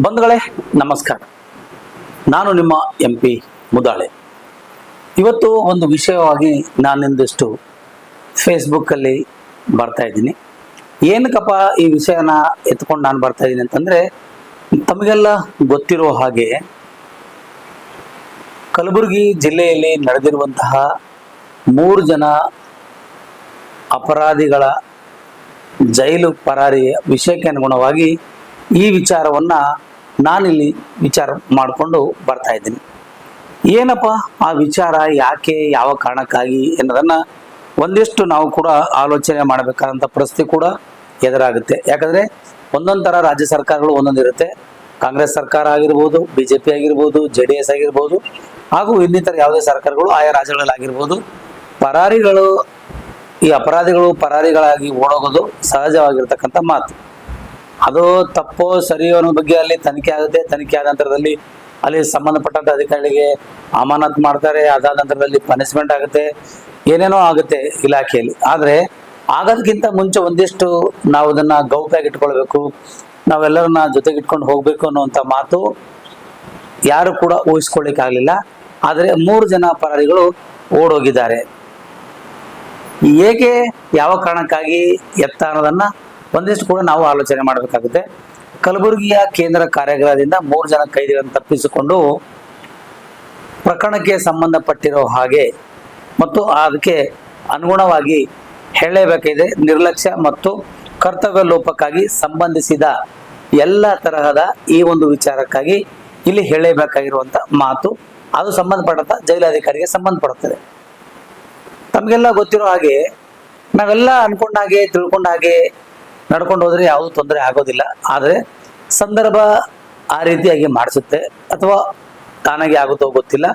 ಬಂಧುಗಳೇ ನಮಸ್ಕಾರ. ನಾನು ನಿಮ್ಮ MP ಮುದಾಳೆ. ಇವತ್ತು ಒಂದು ವಿಷಯವಾಗಿ ನಾನಿಂದಷ್ಟು ಫೇಸ್ಬುಕ್ಕಲ್ಲಿ ಬರ್ತಾ ಇದ್ದೀನಿ. ಏನಕ್ಕಪ್ಪ ಈ ವಿಷಯನ ಎತ್ಕೊಂಡು ನಾನು ಬರ್ತಾ ಇದ್ದೀನಿ ಅಂತಂದರೆ, ತಮಗೆಲ್ಲ ಗೊತ್ತಿರೋ ಹಾಗೆ ಕಲಬುರಗಿ ಜಿಲ್ಲೆಯಲ್ಲಿ ನಡೆದಿರುವಂತಹ 3 ಜನ ಅಪರಾಧಿಗಳ ಜೈಲು ಪರಾರಿಯ ವಿಷಯಕ್ಕೆ ಅನುಗುಣವಾಗಿ ಈ ವಿಚಾರವನ್ನು ನಾನಿಲ್ಲಿ ವಿಚಾರ ಮಾಡಿಕೊಂಡು ಬರ್ತಾ ಇದ್ದೀನಿ. ಏನಪ್ಪ ಆ ವಿಚಾರ, ಯಾಕೆ, ಯಾವ ಕಾರಣಕ್ಕಾಗಿ ಎನ್ನುವುದನ್ನು ಒಂದಿಷ್ಟು ನಾವು ಕೂಡ ಆಲೋಚನೆ ಮಾಡಬೇಕಾದಂಥ ಪರಿಸ್ಥಿತಿ ಕೂಡ ಎದುರಾಗುತ್ತೆ. ಯಾಕಂದರೆ ಒಂದೊಂದು ಥರ ರಾಜ್ಯ ಸರ್ಕಾರಗಳು ಒಂದೊಂದಿರುತ್ತೆ. ಕಾಂಗ್ರೆಸ್ ಸರ್ಕಾರ ಆಗಿರ್ಬೋದು, BJP ಆಗಿರ್ಬೋದು, JDS ಆಗಿರ್ಬೋದು, ಹಾಗೂ ಇನ್ನಿತರ ಯಾವುದೇ ಸರ್ಕಾರಗಳು ಆಯಾ ರಾಜ್ಯಗಳಲ್ಲಿ ಆಗಿರ್ಬೋದು, ಪರಾರಿಗಳು, ಈ ಅಪರಾಧಿಗಳು ಪರಾರಿಗಳಾಗಿ ಓಡೋಗೋದು ಸಹಜವಾಗಿರ್ತಕ್ಕಂಥ ಮಾತು. ಅದು ತಪ್ಪೋ ಸರಿಯೋ ಅನ್ನೋ ಬಗ್ಗೆ ಅಲ್ಲಿ ತನಿಖೆ ಆಗುತ್ತೆ. ತನಿಖೆ ಆದ ನಂತರದಲ್ಲಿ ಅಲ್ಲಿ ಸಂಬಂಧಪಟ್ಟಂಥ ಅಧಿಕಾರಿಗಳಿಗೆ ಅಮಾನತ್ ಮಾಡ್ತಾರೆ. ಅದಾದ ನಂತರದಲ್ಲಿ ಪನಿಷ್ಮೆಂಟ್ ಆಗುತ್ತೆ, ಏನೇನೋ ಆಗುತ್ತೆ ಇಲಾಖೆಯಲ್ಲಿ. ಆದರೆ ಆಗೋದಕ್ಕಿಂತ ಮುಂಚೆ ಒಂದಿಷ್ಟು ನಾವು ಅದನ್ನು ಗೌಪ್ಯಾಗಿ ಇಟ್ಕೊಳ್ಬೇಕು, ನಾವೆಲ್ಲರನ್ನ ಜೊತೆಗೆ ಇಟ್ಕೊಂಡು ಹೋಗಬೇಕು ಅನ್ನುವಂಥ ಮಾತು ಯಾರು ಕೂಡ ಊಹಿಸ್ಕೊಳ್ಳಿಕ್ಕಾಗಲಿಲ್ಲ. ಆದರೆ 3 ಜನ ಪರಾರಿಗಳು ಓಡೋಗಿದ್ದಾರೆ. ಏಕೆ, ಯಾವ ಕಾರಣಕ್ಕಾಗಿ, ಎತ್ತ ಅನ್ನೋದನ್ನು ಒಂದಿಷ್ಟು ಕೂಡ ನಾವು ಆಲೋಚನೆ ಮಾಡಬೇಕಾಗುತ್ತೆ. ಕಲಬುರಗಿಯ ಕೇಂದ್ರ ಕಾರಾಗೃಹದಿಂದ 3 ಜನ ಕೈದಿಗಳನ್ನು ತಪ್ಪಿಸಿಕೊಂಡು ಪ್ರಕರಣಕ್ಕೆ ಸಂಬಂಧಪಟ್ಟಿರೋ ಹಾಗೆ ಮತ್ತು ಅದಕ್ಕೆ ಅನುಗುಣವಾಗಿ ಹೇಳಲೇಬೇಕಾಗಿದೆ, ನಿರ್ಲಕ್ಷ್ಯ ಮತ್ತು ಕರ್ತವ್ಯ ಲೋಪಕ್ಕಾಗಿ ಸಂಬಂಧಿಸಿದ ಎಲ್ಲ ತರಹದ ಈ ಒಂದು ವಿಚಾರಕ್ಕಾಗಿ ಇಲ್ಲಿ ಹೇಳಲೇಬೇಕಾಗಿರುವಂಥ ಮಾತು ಅದು ಸಂಬಂಧಪಟ್ಟಂಥ ಜೈಲಾಧಿಕಾರಿಗೆ ಸಂಬಂಧಪಡುತ್ತದೆ. ತಮಗೆಲ್ಲ ಗೊತ್ತಿರೋ ಹಾಗೆ ನಾವೆಲ್ಲ ಅನ್ಕೊಂಡ ಹಾಗೆ ತಿಳ್ಕೊಂಡ ಹಾಗೆ ನಡ್ಕೊಂಡು ಹೋದ್ರೆ ಯಾವುದೂ ತೊಂದರೆ ಆಗೋದಿಲ್ಲ. ಆದರೆ ಸಂದರ್ಭ ಆ ರೀತಿಯಾಗಿ ಮಾಡಿಸುತ್ತೆ, ಅಥವಾ ತಾನಾಗಿ ಆಗುತ್ತೋ ಗೊತ್ತಿಲ್ಲ.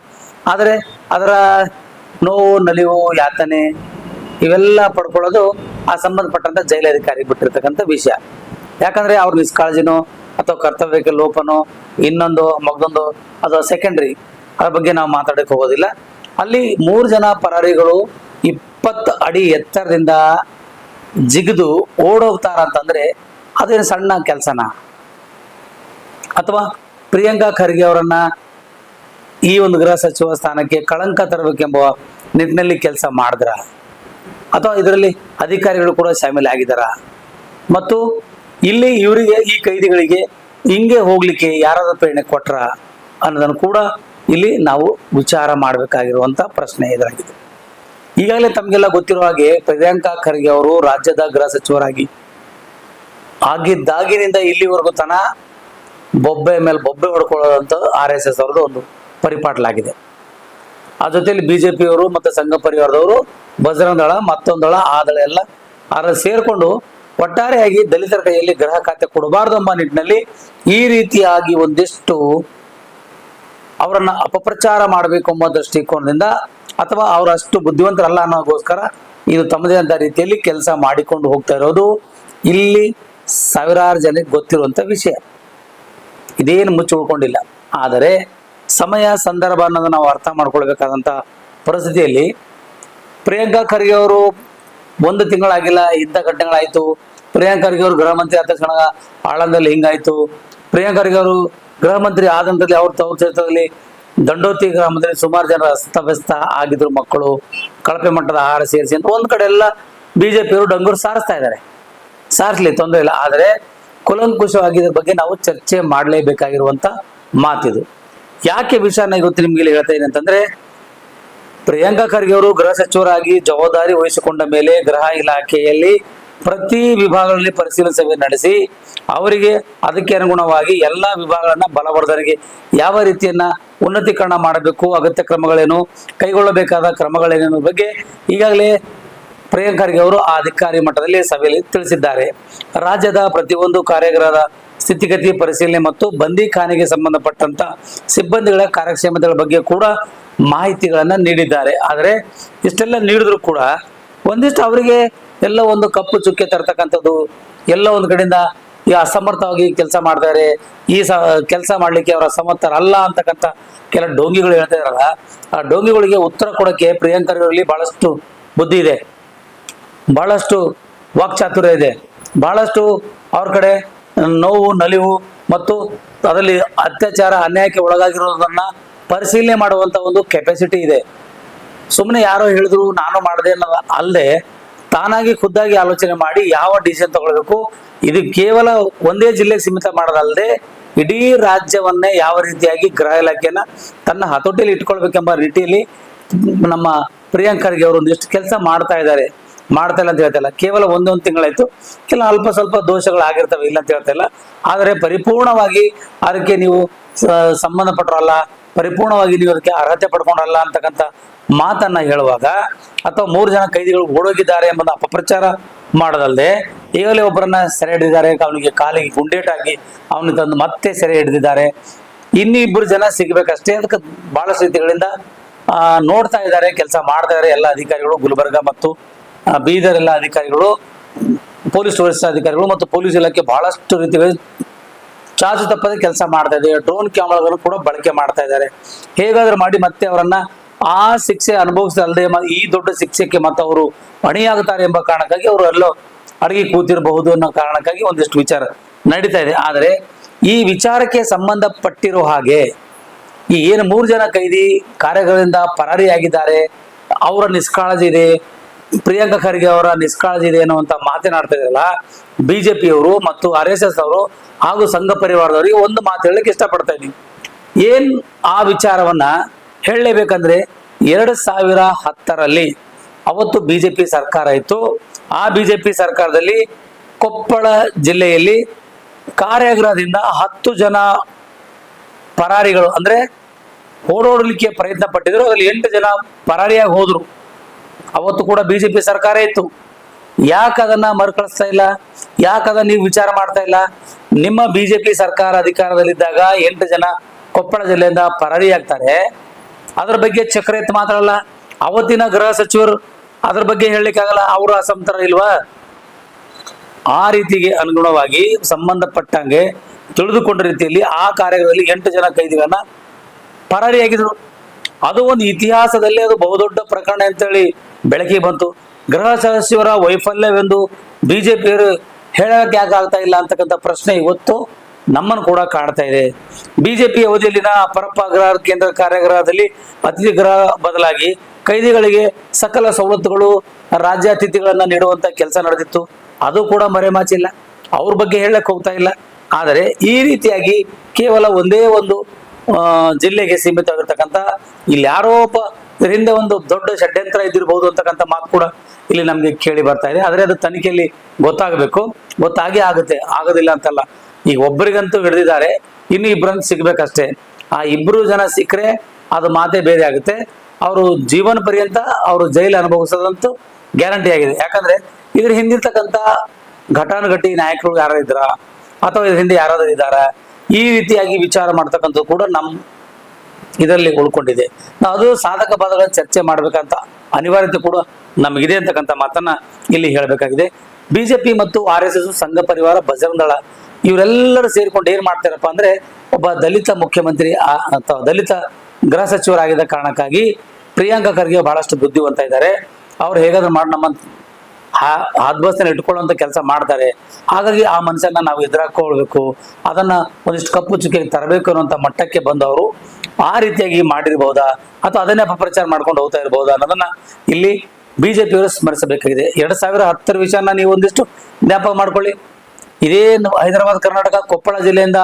ಆದರೆ ಅದರ ನೋವು, ನಲಿವು, ಯಾತನೆ ಇವೆಲ್ಲ ಪಡ್ಕೊಳ್ಳೋದು ಆ ಸಂಬಂಧಪಟ್ಟಂಥ ಜೈಲಾಧಿಕಾರಿ ಬಿಟ್ಟಿರ್ತಕ್ಕಂಥ ವಿಷಯ. ಯಾಕಂದರೆ ಅವ್ರ ನಿಷ್ಕಾಳಜಿನೋ ಅಥವಾ ಕರ್ತವ್ಯಕ್ಕೆ ಲೋಪನೋ ಇನ್ನೊಂದು ಮಗದೊಂದು ಅದು ಸೆಕೆಂಡ್ರಿ, ಅದ್ರ ಬಗ್ಗೆ ನಾವು ಮಾತಾಡೋಕ್ಕೆ ಹೋಗೋದಿಲ್ಲ. ಅಲ್ಲಿ 3 ಜನ ಪರಾರಿಗಳು 20 ಅಡಿ ಎತ್ತರದಿಂದ ಜಿಗಿದು ಓಡೋಗ್ತಾರ ಅಂತಂದ್ರೆ ಅದೇನು ಸಣ್ಣ ಕೆಲಸನ? ಅಥವಾ ಪ್ರಿಯಾಂಕಾ ಖರ್ಗೆ ಅವರನ್ನ ಈ ಒಂದು ಗೃಹ ಸಚಿವ ಸ್ಥಾನಕ್ಕೆ ಕಳಂಕ ತರಬೇಕೆಂಬ ನಿಟ್ಟಿನಲ್ಲಿ ಕೆಲಸ ಮಾಡಿದ್ರ? ಅಥವಾ ಇದರಲ್ಲಿ ಅಧಿಕಾರಿಗಳು ಕೂಡ ಶಾಮೀಲಾಗಿದ್ದಾರ? ಮತ್ತು ಇಲ್ಲಿ ಇವರಿಗೆ, ಈ ಕೈದಿಗಳಿಗೆ ಹಿಂಗೆ ಹೋಗ್ಲಿಕ್ಕೆ ಯಾರಾದ್ರೂ ಪ್ರೇರಣೆ ಕೊಟ್ರ ಅನ್ನೋದನ್ನು ಕೂಡ ಇಲ್ಲಿ ನಾವು ವಿಚಾರ ಮಾಡಬೇಕಾಗಿರುವಂತ ಪ್ರಶ್ನೆ ಎದುರಾಗಿದೆ. ಈಗಾಗಲೇ ತಮಗೆಲ್ಲ ಗೊತ್ತಿರೋ ಹಾಗೆ ಪ್ರಿಯಾಂಕಾ ಖರ್ಗೆ ಅವರು ರಾಜ್ಯದ ಗೃಹ ಸಚಿವರಾಗಿ ಆಗಿದ್ದಾಗಿನಿಂದ ಇಲ್ಲಿವರೆಗೂ ತನ ಬೊಬ್ಬೆ ಮೇಲೆ ಬೊಬ್ಬೆ ಹೊಡ್ಕೊಳ್ಳೋದಂತ RSS ಅವ್ರದ್ದು ಒಂದು ಪರಿಪಾಟಲಾಗಿದೆ. ಆ ಜೊತೆಯಲ್ಲಿ BJP ಅವರು ಮತ್ತು ಸಂಘ ಪರಿವಾರದವರು, ಬಜರಂಗ ದಳ, ಮತ್ತೊಂದು ದಳ, ಆ ದಳ ಎಲ್ಲ ಅದರಲ್ಲಿ ಸೇರ್ಕೊಂಡು ಒಟ್ಟಾರೆಯಾಗಿ ದಲಿತರ ಕೈಯಲ್ಲಿ ಗೃಹ ಖಾತೆ ಕೊಡಬಾರ್ದು ಎಂಬ ನಿಟ್ಟಿನಲ್ಲಿ ಈ ರೀತಿಯಾಗಿ ಒಂದಿಷ್ಟು ಅವರನ್ನ ಅಪಪ್ರಚಾರ ಮಾಡಬೇಕು ಎಂಬ ದೃಷ್ಟಿಕೋನದಿಂದ, ಅಥವಾ ಅವರಷ್ಟು ಬುದ್ಧಿವಂತರಲ್ಲ ಅನ್ನೋಗೋಸ್ಕರ ಇದು ತಮ್ಮದೇ ಅಂತ ರೀತಿಯಲ್ಲಿ ಕೆಲಸ ಮಾಡಿಕೊಂಡು ಹೋಗ್ತಾ ಇರೋದು ಇಲ್ಲಿ ಸಾವಿರಾರು ಜನಕ್ಕೆ ಗೊತ್ತಿರುವಂತ ವಿಷಯ. ಇದೇನು ಮುಚ್ಚಿ ಉಳ್ಕೊಂಡಿಲ್ಲ. ಆದರೆ ಸಮಯ, ಸಂದರ್ಭ ಅನ್ನೋದನ್ನ ನಾವು ಅರ್ಥ ಮಾಡ್ಕೊಳ್ಬೇಕಾದಂತ ಪರಿಸ್ಥಿತಿಯಲ್ಲಿ ಪ್ರಿಯಾಂಕಾ ಖರ್ಗೆ ಅವರು 1 ತಿಂಗಳಾಗಿಲ್ಲ, ಇಂಥ ಘಟನೆಗಳಾಯ್ತು. ಪ್ರಿಯಾಂಕಾ ಖರ್ಗೆ ಅವರು ಗೃಹ ಮಂತ್ರಿ ಆದ ತಕ್ಷಣ ಆಳಂದಲ್ಲಿ ಹಿಂಗಾಯ್ತು. ಪ್ರಿಯಾಂಕಾ ಖರ್ಗೆ ಅವರು ಗೃಹ ಮಂತ್ರಿ ಆದ ನಂತರದಲ್ಲಿ ಅವ್ರ ಕ್ಷೇತ್ರದಲ್ಲಿ ದಂಡೋತಿ ಗ್ರಾಮದಲ್ಲಿ ಸುಮಾರು ಜನ ಅಸ್ತವ್ಯಸ್ತ ಆಗಿದ್ರು, ಮಕ್ಕಳು, ಕಳಪೆ ಮಟ್ಟದ ಆಹಾರ ಸೇರಿಸಿ ಅಂತ ಒಂದ್ ಕಡೆ ಎಲ್ಲ BJP ಅವರು ಡಂಗೂರು ಸಾರಿಸ್ತಾ ಇದ್ದಾರೆ. ಸಾರಿಸ್ಲಿ, ತೊಂದರೆ ಇಲ್ಲ. ಆದರೆ ಕುಲಂಕುಷವಾಗಿ ಇದ್ರ ಬಗ್ಗೆ ನಾವು ಚರ್ಚೆ ಮಾಡಲೇಬೇಕಾಗಿರುವಂತ ಮಾತಿದು. ಯಾಕೆ ವಿಷಯನ ಇವತ್ತು ನಿಮ್ಗೆ ಹೇಳ್ತಾ ಇದ್ದೀನಿ ಅಂತಂದ್ರೆ, ಪ್ರಿಯಾಂಕಾ ಖರ್ಗೆ ಅವರು ಗೃಹ ಸಚಿವರಾಗಿ ಜವಾಬ್ದಾರಿ ವಹಿಸಿಕೊಂಡ ಮೇಲೆ ಗೃಹ ಇಲಾಖೆಯಲ್ಲಿ ಪ್ರತಿ ವಿಭಾಗಗಳಲ್ಲಿ ಪರಿಶೀಲನಾ ಸಭೆ ನಡೆಸಿ ಅವರಿಗೆ ಅದಕ್ಕೆ ಅನುಗುಣವಾಗಿ ಎಲ್ಲ ವಿಭಾಗಗಳನ್ನ ಬಲವರ್ಧನೆಗೆ ಯಾವ ರೀತಿಯನ್ನ ಉನ್ನತೀಕರಣ ಮಾಡಬೇಕು, ಅಗತ್ಯ ಕ್ರಮಗಳೇನು, ಕೈಗೊಳ್ಳಬೇಕಾದ ಕ್ರಮಗಳೇನು ಬಗ್ಗೆ ಈಗಾಗಲೇ ಪ್ರಿಯಾಂಕಾ ಖರ್ಗೆ ಅವರು ಆ ಅಧಿಕಾರಿ ಮಟ್ಟದಲ್ಲಿ ಸಭೆಯಲ್ಲಿ ತಿಳಿಸಿದ್ದಾರೆ. ರಾಜ್ಯದ ಪ್ರತಿಯೊಂದು ಕಾರ್ಯಾಗಾರದ ಸ್ಥಿತಿಗತಿ ಪರಿಶೀಲನೆ ಮತ್ತು ಬಂದಿಖಾನೆಗೆ ಸಂಬಂಧಪಟ್ಟಂತ ಸಿಬ್ಬಂದಿಗಳ ಕಾರ್ಯಕ್ಷಮತೆಗಳ ಬಗ್ಗೆ ಕೂಡ ಮಾಹಿತಿಗಳನ್ನ ನೀಡಿದ್ದಾರೆ. ಆದರೆ ಇಷ್ಟೆಲ್ಲ ನೀಡಿದ್ರು ಕೂಡ ಒಂದಿಷ್ಟು ಅವರಿಗೆ ಎಲ್ಲ ಒಂದು ಕಪ್ಪು ಚುಕ್ಕೆ ತರ್ತಕ್ಕಂಥದ್ದು, ಎಲ್ಲ ಒಂದು ಕಡೆಯಿಂದ ಈ ಅಸಮರ್ಥವಾಗಿ ಕೆಲಸ ಮಾಡ್ತಾರೆ, ಈ ಕೆಲಸ ಮಾಡ್ಲಿಕ್ಕೆ ಅವರ ಅಸಮರ್ಥರಲ್ಲ ಅಂತಕ್ಕಂಥ ಕೆಲ ಡೋಂಗಿಗಳು ಹೇಳ್ತಾ ಇದಾರಲ್ಲ, ಆ ಡೋಂಗಿಗಳಿಗೆ ಉತ್ತರ ಕೊಡೋಕೆ ಪ್ರಿಯಾಂಕಾ ಖರ್ಗೆ ಬಹಳಷ್ಟು ಬುದ್ಧಿ ಇದೆ, ಬಹಳಷ್ಟು ವಾಕ್ಚಾತುರ್ಯ ಇದೆ, ಬಹಳಷ್ಟು ಅವ್ರ ಕಡೆ ನೋವು, ನಲಿವು ಮತ್ತು ಅದರಲ್ಲಿ ಅತ್ಯಾಚಾರ ಅನ್ಯಾಯಕ್ಕೆ ಒಳಗಾಗಿರೋದನ್ನ ಪರಿಶೀಲನೆ ಮಾಡುವಂತ ಒಂದು ಕೆಪಾಸಿಟಿ ಇದೆ. ಸುಮ್ಮನೆ ಯಾರೋ ಹೇಳಿದ್ರು ನಾನು ಮಾಡಿದೆ ಅನ್ನೋದು ಅಲ್ಲದೆ ತಾನಾಗಿ ಖುದ್ದಾಗಿ ಆಲೋಚನೆ ಮಾಡಿ ಯಾವ ಡಿಸಿಷನ್ ತಗೊಳ್ಬೇಕು, ಇದು ಕೇವಲ ಒಂದೇ ಜಿಲ್ಲೆಗೆ ಸೀಮಿತ ಮಾಡೋದಲ್ಲದೆ ಇಡೀ ರಾಜ್ಯವನ್ನೇ ಯಾವ ರೀತಿಯಾಗಿ ಗೃಹ ಇಲಾಖೆಯನ್ನ ತನ್ನ ಹತೋಟಿಯಲ್ಲಿ ಇಟ್ಕೊಳ್ಬೇಕೆಂಬ ರೀತಿಯಲ್ಲಿ ನಮ್ಮ ಪ್ರಿಯಾಂಕ್ ಖರ್ಗೆ ಅವರು ಒಂದಿಷ್ಟು ಕೆಲಸ ಮಾಡ್ತಾ ಇದ್ದಾರೆ. ಮಾಡ್ತಾ ಇಲ್ಲ ಅಂತ ಹೇಳ್ತಾ ಇಲ್ಲ, ಕೇವಲ ಒಂದೊಂದು ತಿಂಗಳಾಯ್ತು, ಕೆಲ ಅಲ್ಪ ಸ್ವಲ್ಪ ದೋಷಗಳು ಆಗಿರ್ತವೆ, ಇಲ್ಲ ಅಂತ ಹೇಳ್ತಾ ಇಲ್ಲ. ಆದರೆ ಪರಿಪೂರ್ಣವಾಗಿ ಅದಕ್ಕೆ ನೀವು ಸಂಬಂಧಪಟ್ಟರಲ್ಲ, ಪರಿಪೂರ್ಣವಾಗಿ ನೀವು ಅದಕ್ಕೆ ಅರ್ಹತೆ ಪಡ್ಕೊಂಡಲ್ಲ ಅಂತಕ್ಕಂಥ ಮಾತನ್ನ ಹೇಳುವಾಗ, ಅಥವಾ 3 ಜನ ಕೈದಿಗಳು ಓಡೋಗಿದ್ದಾರೆ ಎಂಬ ಅಪಪ್ರಚಾರ ಮಾಡೋದಲ್ಲದೆ ಈಗಲೇ ಒಬ್ಬರನ್ನ ಸೆರೆ ಹಿಡಿದಿದ್ದಾರೆ, ಅವನಿಗೆ ಕಾಲಿಗೆ ಗುಂಡೇಟಾಗಿ ಅವನಿಗೆ ತಂದು ಮತ್ತೆ ಸೆರೆ ಹಿಡಿದಿದ್ದಾರೆ. ಇನ್ನಿಬ್ಬರು ಜನ ಸಿಗ್ಬೇಕಷ್ಟೇ. ಅದಕ್ಕೆ ಬಹಳಷ್ಟು ರೀತಿಗಳಿಂದ ನೋಡ್ತಾ ಇದ್ದಾರೆ, ಕೆಲಸ ಮಾಡ್ತಾ ಇದ್ದಾರೆ ಎಲ್ಲ ಅಧಿಕಾರಿಗಳು. ಗುಲ್ಬರ್ಗ ಮತ್ತು ಬೀದರ್ ಎಲ್ಲ ಅಧಿಕಾರಿಗಳು, ಪೊಲೀಸ್ ವರಿಷ್ಠಾಧಿಕಾರಿಗಳು ಮತ್ತು ಪೊಲೀಸ್ ಇಲಾಖೆ ಬಹಳಷ್ಟು ರೀತಿಗಳಲ್ಲಿ ಚಾಚು ತಪ್ಪದೆ ಕೆಲಸ ಮಾಡ್ತಾ ಇದೆ. ಡ್ರೋನ್ ಕ್ಯಾಮರಾಗಳನ್ನು ಕೂಡ ಬಳಕೆ ಮಾಡ್ತಾ ಇದ್ದಾರೆ. ಹೇಗಾದ್ರೂ ಮಾಡಿ ಮತ್ತೆ ಅವರನ್ನ ಆ ಶಿಕ್ಷೆ ಅನುಭವಿಸಲ್ದೆ ಈ ದೊಡ್ಡ ಶಿಕ್ಷೆಗೆ ಮತ್ತೆ ಅವರು ಹೊಣೆಯಾಗುತ್ತಾರೆ ಎಂಬ ಕಾರಣಕ್ಕಾಗಿ ಅವರು ಎಲ್ಲೋ ಅಡಗಿ ಕೂತಿರಬಹುದು ಅನ್ನೋ ಕಾರಣಕ್ಕಾಗಿ ಒಂದಿಷ್ಟು ವಿಚಾರ ನಡೀತಾ ಇದೆ. ಆದರೆ ಈ ವಿಚಾರಕ್ಕೆ ಸಂಬಂಧಪಟ್ಟಿರೋ ಹಾಗೆ ಈ ಏನು 3 ಜನ ಕೈದಿ ಕಾರ್ಯಗಳಿಂದ ಪರಾರಿಯಾಗಿದ್ದಾರೆ, ಅವರ ನಿಷ್ಕಾಳಜಿ ಇದೆ, ಪ್ರಿಯಾಂಕ ಖರ್ಗೆ ಅವರ ನಿಷ್ಕಾಳಜಿ ಇದೆ ಅನ್ನುವಂತ ಮಾತನಾಡ್ತಾ ಇದ್ರಲ್ಲ ಬಿಜೆಪಿಯವರು ಮತ್ತು RSS ಅವರು ಹಾಗೂ ಸಂಘ ಪರಿವಾರದವರಿಗೆ ಒಂದು ಮಾತು ಹೇಳಲಿಕ್ಕೆ ಇಷ್ಟಪಡ್ತಾ ಇದ್ದೀನಿ. ಏನ್ ಆ ವಿಚಾರವನ್ನ ಹೇಳಲೇಬೇಕಂದ್ರೆ 2010ರಲ್ಲಿ ಅವತ್ತು ಬಿಜೆಪಿ ಸರ್ಕಾರ ಇತ್ತು. ಆ ಬಿಜೆಪಿ ಸರ್ಕಾರದಲ್ಲಿ ಕೊಪ್ಪಳ ಜಿಲ್ಲೆಯಲ್ಲಿ ಕಾರ್ಯಾಗೃಹದಿಂದ 10 ಜನ ಪರಾರಿಗಳು ಅಂದ್ರೆ ಓಡೋಡ್ಲಿಕ್ಕೆ ಪ್ರಯತ್ನ ಪಟ್ಟಿದ್ರು. ಅದರಲ್ಲಿ 8 ಜನ ಪರಾರಿಯಾಗಿ ಹೋದ್ರು. ಅವತ್ತು ಕೂಡ ಬಿಜೆಪಿ ಸರ್ಕಾರ ಇತ್ತು. ಯಾಕೆ ಅದನ್ನ ಮರುಕಳಿಸ್ತಾ ಇಲ್ಲ? ಯಾಕೆ ಅದನ್ನ ನೀವು ವಿಚಾರ ಮಾಡ್ತಾ ಇಲ್ಲ? ನಿಮ್ಮ ಬಿಜೆಪಿ ಸರ್ಕಾರ ಅಧಿಕಾರದಲ್ಲಿದ್ದಾಗ 8 ಜನ ಕೊಪ್ಪಳ ಜಿಲ್ಲೆಯಿಂದ ಪರಾರಿಯಾಗ್ತಾರೆ, ಅದ್ರ ಬಗ್ಗೆ ಚಕ್ರ ಎತ್ತು ಮಾತಾಡಲ್ಲ. ಅವತ್ತಿನ ಗೃಹ ಸಚಿವರು ಅದ್ರ ಬಗ್ಗೆ ಹೇಳಲಿಕ್ಕೆ ಆಗಲ್ಲ, ಅವರು ಅಸಮಂತರ ಇಲ್ವಾ? ಆ ರೀತಿಗೆ ಅನುಗುಣವಾಗಿ ಸಂಬಂಧಪಟ್ಟಂಗೆ ತಿಳಿದುಕೊಂಡ ರೀತಿಯಲ್ಲಿ ಆ ಕಾರ್ಯಗಳಲ್ಲಿ 8 ಜನ ಕೈದಿಗಳನ್ನ ಪರಾರಿಯಾಗಿದ್ರು. ಅದು ಒಂದು ಇತಿಹಾಸದಲ್ಲಿ ಅದು ಬಹುದೊಡ್ಡ ಪ್ರಕರಣ ಅಂತೇಳಿ ಬೆಳಕಿಗೆ ಬಂತು. ಗೃಹ ಸಚಿವರ ವೈಫಲ್ಯವೆಂದು ಬಿಜೆಪಿಯವರು ಹೇಳಕ್ಕೆ ಯಾಕೆ ಆಗ್ತಾ ಇಲ್ಲ ಅಂತಕ್ಕಂಥ ಪ್ರಶ್ನೆ ಇವತ್ತು ನಮ್ಮನ್ನು ಕೂಡ ಕಾಡ್ತಾ ಇದೆ. ಬಿಜೆಪಿ ಅವಧಿಯಲ್ಲಿನ ಪರಪ್ಪ ಗೃಹ ಕೇಂದ್ರ ಕಾರ್ಯಾಗೃಹದಲ್ಲಿ ಅತಿಥಿ ಗೃಹ ಬದಲಾಗಿ ಕೈದಿಗಳಿಗೆ ಸಕಲ ಸವಲತ್ತುಗಳು, ರಾಜ್ಯಾತಿಥಿಗಳನ್ನ ನೀಡುವಂತ ಕೆಲಸ ನಡೆದಿತ್ತು. ಅದು ಕೂಡ ಮರೆಮಾಚಿಲ್ಲ, ಅವ್ರ ಬಗ್ಗೆ ಹೇಳಕ್ ಹೋಗ್ತಾ ಇಲ್ಲ. ಆದರೆ ಈ ರೀತಿಯಾಗಿ ಕೇವಲ ಒಂದೇ ಒಂದು ಜಿಲ್ಲೆಗೆ ಸೀಮಿತವಾಗಿರ್ತಕ್ಕಂಥ ಇಲ್ಲಿ ಯಾರೋ ಒಬ್ಬ ಹಿಂದೆ ಒಂದು ದೊಡ್ಡ ಷಡ್ಯಂತ್ರ ಇದ್ದಿರಬಹುದು ಅಂತಕ್ಕಂಥ ಮಾತು ಕೂಡ ಇಲ್ಲಿ ನಮ್ಗೆ ಕೇಳಿ ಬರ್ತಾ ಇದೆ. ಆದ್ರೆ ಅದು ತನಿಖೆಯಲ್ಲಿ ಗೊತ್ತಾಗಬೇಕು, ಗೊತ್ತಾಗೇ ಆಗುತ್ತೆ, ಆಗೋದಿಲ್ಲ ಅಂತಲ್ಲ. ಈಗ ಒಬ್ಬರಿಗಂತೂ ಹಿಡಿದಿದ್ದಾರೆ, ಇನ್ನು ಇಬ್ಬರನ್ನು ಸಿಗ್ಬೇಕಷ್ಟೇ. ಆ 2 ಜನ ಸಿಕ್ಕರೆ ಅದು ಮಾತೇ ಬೇರೆ ಆಗುತ್ತೆ. ಅವರು ಜೀವನ ಪರ್ಯಂತ ಅವರು ಜೈಲು ಅನುಭವಿಸೋದಂತೂ ಗ್ಯಾರಂಟಿ ಆಗಿದೆ. ಯಾಕಂದ್ರೆ ಇದ್ರ ಹಿಂದಿರ್ತಕ್ಕಂಥ ಘಟಾನುಘಟಿ ನಾಯಕರು ಯಾರು ಇದ್ರ ಅಥವಾ ಇದ್ರ ಹಿಂದೆ ಯಾರಾದ್ರೂ ಇದ್ದಾರ, ಈ ರೀತಿಯಾಗಿ ವಿಚಾರ ಮಾಡ್ತಕ್ಕಂಥದ್ದು ಕೂಡ ನಮ್ಮ ಇದರಲ್ಲಿ ಉಳ್ಕೊಂಡಿದೆ. ನಾವು ಅದು ಸಾಧಕ ಬಾಧಗಳ ಚರ್ಚೆ ಮಾಡ್ಬೇಕಂತ ಅನಿವಾರ್ಯತೆ ಕೂಡ ನಮಗಿದೆ ಅಂತಕ್ಕಂಥ ಮಾತನ್ನ ಇಲ್ಲಿ ಹೇಳಬೇಕಾಗಿದೆ. ಬಿಜೆಪಿ ಮತ್ತು RSS, ಸಂಘ ಪರಿವಾರ, ಬಜರಂಗ ದಳ ಇವರೆಲ್ಲರೂ ಸೇರ್ಕೊಂಡು ಏನ್ ಮಾಡ್ತಾರಪ್ಪ ಅಂದ್ರೆ, ಒಬ್ಬ ದಲಿತ ಮುಖ್ಯಮಂತ್ರಿ ಅಥವಾ ದಲಿತ ಗೃಹ ಸಚಿವರಾಗಿದ್ದ ಕಾರಣಕ್ಕಾಗಿ ಪ್ರಿಯಾಂಕ ಖರ್ಗೆ ಬಹಳಷ್ಟು ಬುದ್ಧಿವಂತ ಇದ್ದಾರೆ. ಅವ್ರು ಹೇಗಾದ್ರೂ ಮಾಡಿ ನಮ್ಮ ಹಾದ್ಬಸ್ತನ ಇಟ್ಕೊಳ್ಳುವಂತ ಕೆಲಸ ಮಾಡ್ತಾರೆ. ಹಾಗಾಗಿ ಆ ಮನುಷ್ಯನ ನಾವು ಎದುರಾಕೊಳ್ಬೇಕು, ಅದನ್ನ ಒಂದಿಷ್ಟು ಕಪ್ಪು ಚುಕ್ಕಿಗೆ ತರಬೇಕು ಅನ್ನುವಂಥ ಮಟ್ಟಕ್ಕೆ ಬಂದವರು ಆ ರೀತಿಯಾಗಿ ಮಾಡಿರ್ಬಹುದಾ ಅಥವಾ ಅದನ್ನೇ ಅಪಪ್ರಚಾರ ಮಾಡ್ಕೊಂಡು ಹೋಗ್ತಾ ಇರಬಹುದಾ ಅನ್ನೋದನ್ನ ಇಲ್ಲಿ ಬಿಜೆಪಿಯವರು ಸ್ಮರಿಸಬೇಕಾಗಿದೆ. 2010 ವಿಷಯನ ನೀವು ಒಂದಿಷ್ಟು ಜ್ಞಾಪಕ ಮಾಡ್ಕೊಳ್ಳಿ. ಇದೇ ಹೈದರಾಬಾದ್, ಕರ್ನಾಟಕ, ಕೊಪ್ಪಳ ಜಿಲ್ಲೆಯಿಂದ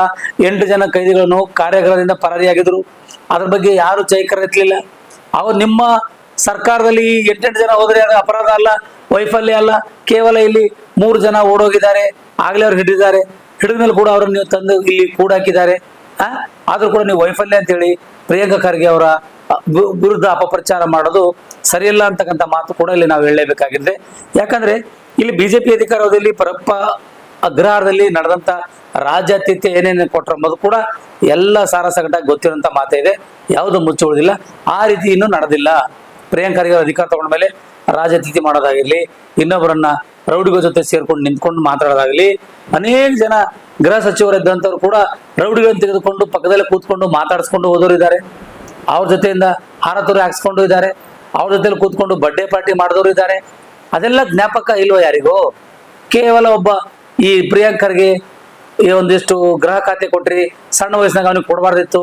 8 ಜನ ಕೈದಿಗಳನ್ನು ಕಾರ್ಯಾಗೃಹದಿಂದ ಪರಾರಿಯಾಗಿದ್ರು. ಅದ್ರ ಬಗ್ಗೆ ಯಾರು ಚೈಕರ ಎತ್ತಲಿಲ್ಲ. ಅವ್ರು ನಿಮ್ಮ ಸರ್ಕಾರದಲ್ಲಿ 8 ಜನ ಹೋದ್ರೆ ಅದು ಅಪರಾಧ ಅಲ್ಲ, ವೈಫಲ್ಯ ಅಲ್ಲ. ಕೇವಲ ಇಲ್ಲಿ 3 ಜನ ಓಡೋಗಿದ್ದಾರೆ, ಆಗ್ಲೇ ಅವ್ರು ಹಿಡಿದಿದ್ದಾರೆ. ಹಿಡಿದ್ಮೇಲೆ ಕೂಡ ಅವ್ರನ್ನ ನೀವು ತಂದು ಇಲ್ಲಿ ಕೂಡಾಕಿದ್ದಾರೆ. ಆದ್ರೂ ಕೂಡ ನೀವು ವೈಫಲ್ಯ ಅಂತ ಹೇಳಿ ಪ್ರಿಯಾಂಕ ಖರ್ಗೆ ಅವರ ವಿರುದ್ಧ ಅಪಪ್ರಚಾರ ಮಾಡೋದು ಸರಿಯಲ್ಲ ಅಂತಕ್ಕಂಥ ಮಾತು ಕೂಡ ಇಲ್ಲಿ ನಾವು ಹೇಳಲೇಬೇಕಾಗಿದೆ. ಯಾಕಂದ್ರೆ ಇಲ್ಲಿ ಬಿಜೆಪಿ ಅಧಿಕಾರದಲ್ಲಿ ಪರಪ್ಪ ಅಗ್ರಹಾರದಲ್ಲಿ ನಡೆದಂತ ರಾಜ್ಯಾತಿಥ್ಯ ಏನೇನು ಕೊಟ್ಟರು ಅನ್ನೋದು ಕೂಡ ಎಲ್ಲ ಸಾರಸಗಟಾಗಿ ಗೊತ್ತಿರುವಂತ ಮಾತೇ ಇದೆ, ಯಾವುದು ಮುಚ್ಚುವುದಿಲ್ಲ. ಆ ರೀತಿ ಇನ್ನೂ ನಡೆದಿಲ್ಲ. ಪ್ರಿಯಾಂಕ ಖರ್ಗೆ ಅಧಿಕಾರ ತಗೊಂಡ ಮೇಲೆ ರಾಜ್ಯಾತಿಥ್ಯ ಮಾಡೋದಾಗಿರ್ಲಿ, ಇನ್ನೊಬ್ಬರನ್ನ ರೌಡಿಗಳ ಜೊತೆ ಸೇರ್ಕೊಂಡು ನಿಂತ್ಕೊಂಡು ಮಾತಾಡೋದಾಗ್ಲಿ, ಅನೇಕ ಜನ ಗೃಹ ಸಚಿವರಿದ್ದಂಥವ್ರು ಕೂಡ ರೌಡಿಗಳನ್ನು ತೆಗೆದುಕೊಂಡು ಪಕ್ಕದಲ್ಲೇ ಕೂತ್ಕೊಂಡು ಮಾತಾಡಿಸ್ಕೊಂಡು ಹೋದವರು ಇದ್ದಾರೆ. ಅವ್ರ ಜೊತೆಯಿಂದ ಹಾರತುರಿ ಹಾಕ್ಸ್ಕೊಂಡು ಇದ್ದಾರೆ, ಅವ್ರ ಜೊತೆಲಿ ಕೂತ್ಕೊಂಡು ಬರ್ಡೇ ಪಾರ್ಟಿ ಮಾಡಿದವರು ಇದ್ದಾರೆ. ಅದೆಲ್ಲ ಜ್ಞಾಪಕ ಇಲ್ವೋ ಯಾರಿಗೂ? ಕೇವಲ ಒಬ್ಬ ಈ ಪ್ರಿಯಾಂಕ ಖರ್ಗೆ ಈ ಒಂದಿಷ್ಟು ಗೃಹ ಖಾತೆ ಕೊಟ್ರಿ, ಸಣ್ಣ ವಯಸ್ಸಿನಾಗ ಅವನಿಗೆ ಕೊಡಬಾರ್ದಿತ್ತು,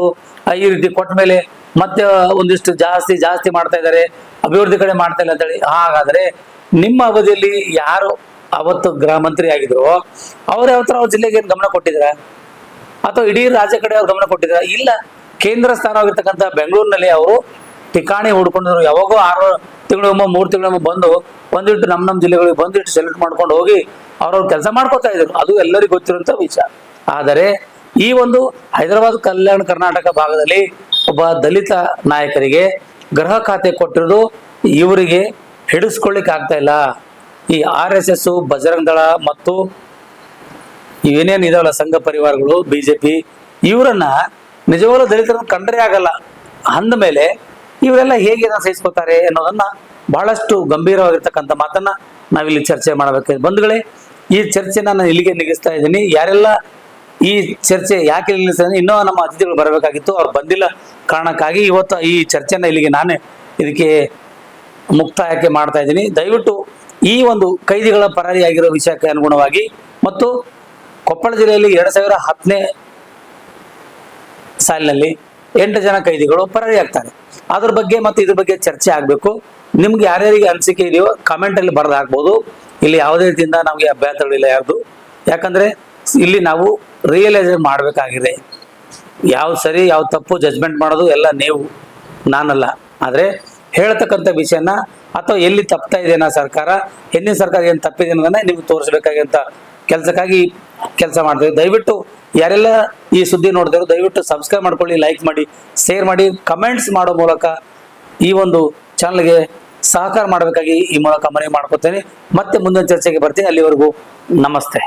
ಈ ರೀತಿ ಕೊಟ್ಟ ಮೇಲೆ ಮತ್ತೆ ಒಂದಿಷ್ಟು ಜಾಸ್ತಿ ಮಾಡ್ತಾ ಇದ್ದಾರೆ, ಅಭಿವೃದ್ಧಿ ಕಡೆ ಮಾಡ್ತಾ ಇಲ್ಲ ಅಂತೇಳಿ. ಹಾಗಾದ್ರೆ ನಿಮ್ಮ ಅವಧಿಯಲ್ಲಿ ಯಾರು ಅವತ್ತು ಗೃಹ ಮಂತ್ರಿ ಆಗಿದ್ರು ಅವ್ರು ಯಾವತ್ತರ ಅವ್ರ ಜಿಲ್ಲೆಗೆ ಏನು ಗಮನ ಕೊಟ್ಟಿದ್ರ, ಅಥವಾ ಇಡೀ ರಾಜ್ಯ ಕಡೆ ಅವ್ರು ಗಮನ ಕೊಟ್ಟಿದ್ರ? ಇಲ್ಲ. ಕೇಂದ್ರ ಸ್ಥಾನವಾಗಿರ್ತಕ್ಕಂಥ ಬೆಂಗಳೂರಿನಲ್ಲಿ ಅವರು ಠಿಕಾಣಿ ಹುಡ್ಕೊಂಡಿದ್ರು. ಯಾವಾಗೋ 6 ತಿಂಗಳಿಗೊಮ್ಮೆ 3 ತಿಂಗಳಿಗೊಮ್ಮೆ ಬಂದು ಒಂದಿಟ್ಟು ನಮ್ಮ ಜಿಲ್ಲೆಗಳಿಗೆ ಬಂದಿಟ್ಟು ಸೆಲೆಕ್ಟ್ ಮಾಡ್ಕೊಂಡು ಹೋಗಿ ಅವ್ರವ್ರ ಕೆಲಸ ಮಾಡ್ಕೊತಾ ಇದ್ರು. ಅದು ಎಲ್ಲರಿಗೂ ಗೊತ್ತಿರುವಂತ ವಿಚಾರ. ಆದರೆ ಈ ಒಂದು ಹೈದರಾಬಾದ್ ಕಲ್ಯಾಣ ಕರ್ನಾಟಕ ಭಾಗದಲ್ಲಿ ಒಬ್ಬ ದಲಿತ ನಾಯಕರಿಗೆ ಗೃಹ ಖಾತೆ ಕೊಟ್ಟಿರೋದು ಇವರಿಗೆ ಹಿಡಿಸ್ಕೊಳ್ಳಿಕ್ ಆಗ್ತಾ ಇಲ್ಲ. ಈ RSS, ಬಜರಂಗ ದಳ ಮತ್ತು ಇವೇನೇನ್ ಇದಾವಲ್ಲ ಸಂಘ ಪರಿವಾರಗಳು, BJP, ಇವರನ್ನ ನಿಜವಾಗ್ಲೂ ದಲಿತರನ್ನು ಕಂಡ್ರೆ ಆಗಲ್ಲ. ಅಂದಮೇಲೆ ಇವರೆಲ್ಲ ಹೇಗೆ ಸಹಿಸ್ಕೋತಾರೆ ಅನ್ನೋದನ್ನ ಬಹಳಷ್ಟು ಗಂಭೀರವಾಗಿರ್ತಕ್ಕಂಥ ಮಾತನ್ನ ನಾವಿಲ್ಲಿ ಚರ್ಚೆ ಮಾಡಬೇಕು. ಬಂಧುಗಳೇ, ಈ ಚರ್ಚೆನ ನಾನು ಇಲ್ಲಿಗೆ ನಿಲ್ಲಿಸ್ತಾ ಇದ್ದೀನಿ. ಯಾರೆಲ್ಲ ಈ ಚರ್ಚೆ ಯಾಕೆ ನಿಲ್ಲಿಸ್ತಾ ಇದ್ದೀನಿ, ಇನ್ನೂ ನಮ್ಮ ಅತಿಥಿಗಳು ಬರಬೇಕಾಗಿತ್ತು, ಅವ್ರು ಬಂದಿಲ್ಲ ಕಾರಣಕ್ಕಾಗಿ ಇವತ್ತು ಈ ಚರ್ಚೆನ ಇಲ್ಲಿಗೆ ನಾನೇ ಇದಕ್ಕೆ ಮುಕ್ತಾಯಕ್ಕೆ ಮಾಡ್ತಾ ಇದ್ದೀನಿ. ದಯವಿಟ್ಟು ಈ ಒಂದು ಕೈದಿಗಳ ಪರಾರಿಯಾಗಿರೋ ವಿಷಯಕ್ಕೆ ಅನುಗುಣವಾಗಿ ಮತ್ತು ಕೊಪ್ಪಳ ಜಿಲ್ಲೆಯಲ್ಲಿ 2010ನೇ ಸಾಲಿನಲ್ಲಿ 8 ಜನ ಕೈದಿಗಳು ಪರಾರಿ ಆಗ್ತಾರೆ. ಅದ್ರ ಬಗ್ಗೆ ಮತ್ತು ಇದ್ರ ಬಗ್ಗೆ ಚರ್ಚೆ ಆಗಬೇಕು. ನಿಮ್ಗೆ ಯಾರ್ಯಾರಿಗೆ ಅನಿಸಿಕೆ ಇದೆಯೋ ಕಮೆಂಟ್ ಅಲ್ಲಿ ಬರೆದು ಹಾಕ್ಬೋದು. ಇಲ್ಲಿ ಯಾವುದೇ ರೀತಿಯಿಂದ ನಮಗೆ ಅಭ್ಯಂತರಗಳಿಲ್ಲ ಯಾರ್ದು. ಯಾಕಂದ್ರೆ ಇಲ್ಲಿ ನಾವು ರಿಯಲೈಸ್ ಮಾಡಬೇಕಾಗಿದೆ. ಯಾವ್ದು ಸರಿ ಯಾವ್ದು ತಪ್ಪು ಜಜ್ಮೆಂಟ್ ಮಾಡೋದು ಎಲ್ಲ ನೀವು, ನಾನಲ್ಲ. ಆದ್ರೆ ಹೇಳ್ತಕ್ಕಂಥ ವಿಷಯನ ಅಥವಾ ಎಲ್ಲಿ ತಪ್ತಾ ಇದೆಯಾ ಸರ್ಕಾರ, ಹಿಂದಿನ ಸರ್ಕಾರ ಏನು ತಪ್ಪಿದೆ ಅನ್ನೋದನ್ನ ನಿಮ್ಗೆ ತೋರಿಸ್ಬೇಕಾಗಿಂತ ಕೆಲಸಕ್ಕಾಗಿ ಕೆಲಸ ಮಾಡ್ತೇವೆ. ದಯವಿಟ್ಟು ಯಾರೆಲ್ಲ ಈ ಸುದ್ದಿ ನೋಡಿದ್ರು ದಯವಿಟ್ಟು ಸಬ್ಸ್ಕ್ರೈಬ್ ಮಾಡ್ಕೊಳ್ಳಿ, ಲೈಕ್ ಮಾಡಿ, ಶೇರ್ ಮಾಡಿ, ಕಮೆಂಟ್ಸ್ ಮಾಡೋ ಮೂಲಕ ಈ ಒಂದು ಚಾನಲ್ಗೆ ಸಹಕಾರ ಮಾಡಬೇಕಾಗಿ ಈ ಮೂಲಕ ಮನವಿ ಮಾಡ್ಕೊತೇನೆ. ಮತ್ತೆ ಮುಂದಿನ ಚರ್ಚೆಗೆ ಬರ್ತೀನಿ. ಅಲ್ಲಿವರೆಗೂ ನಮಸ್ತೆ.